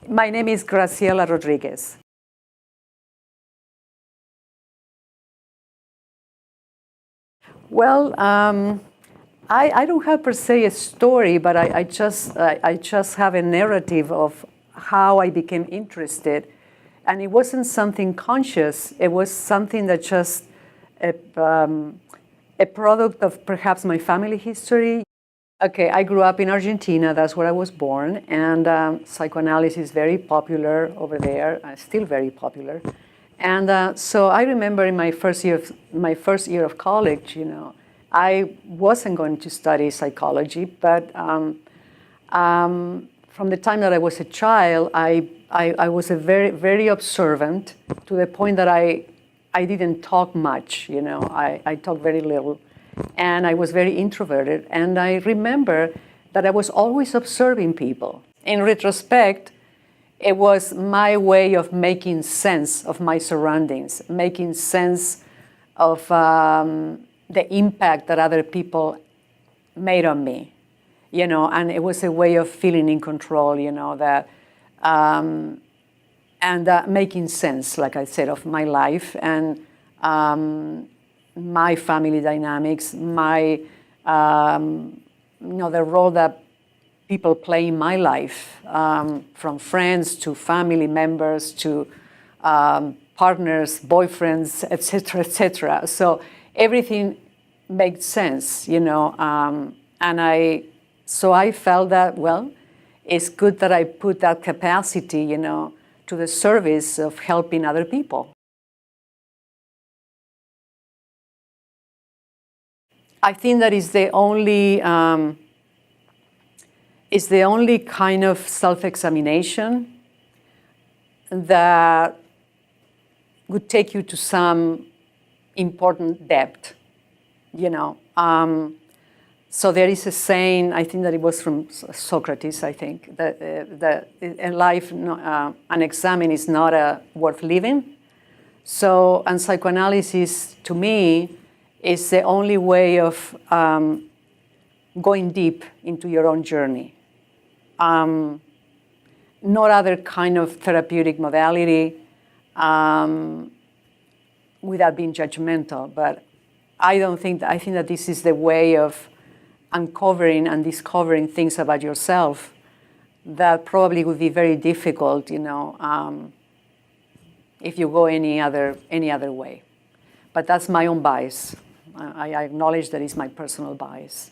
My name is Graciela Rodriguez. Well, I don't have per se a story, but I just have a narrative of how I became interested. And it wasn't something conscious. It was something that just a product of perhaps my family history. Okay, I grew up in Argentina. That's where I was born. And psychoanalysis is very popular over there, still very popular. And so I remember in my first year of college, you know, I wasn't going to study psychology, but from the time that I was a child, I was a very observant, to the point that I didn't talk much, you know, I talked very little, and I was very introverted. And I remember that I was always observing people. In retrospect, it was my way of making sense of my surroundings, making sense of the impact that other people made on me, you know, and it was a way of feeling in control, you know, that, and making sense, like I said, of my life and my family dynamics, my, you know, the role that people play in my life, from friends to family members to partners, boyfriends, etc., etc. So everything made sense, you know, so I felt that, well, it's good that I put that capacity, you know, to the service of helping other people. I think that is the only kind of self-examination that would take you to some important depth, you know. So there is a saying, I think that it was from Socrates, I think, that a life unexamined is not worth living. So, and psychoanalysis, to me, is the only way of going deep into your own journey. Not other kind of therapeutic modality, without being judgmental, but I think that this is the way of uncovering and discovering things about yourself that probably would be very difficult, you know, if you go any other way. But that's my own bias. I acknowledge that it's my personal bias.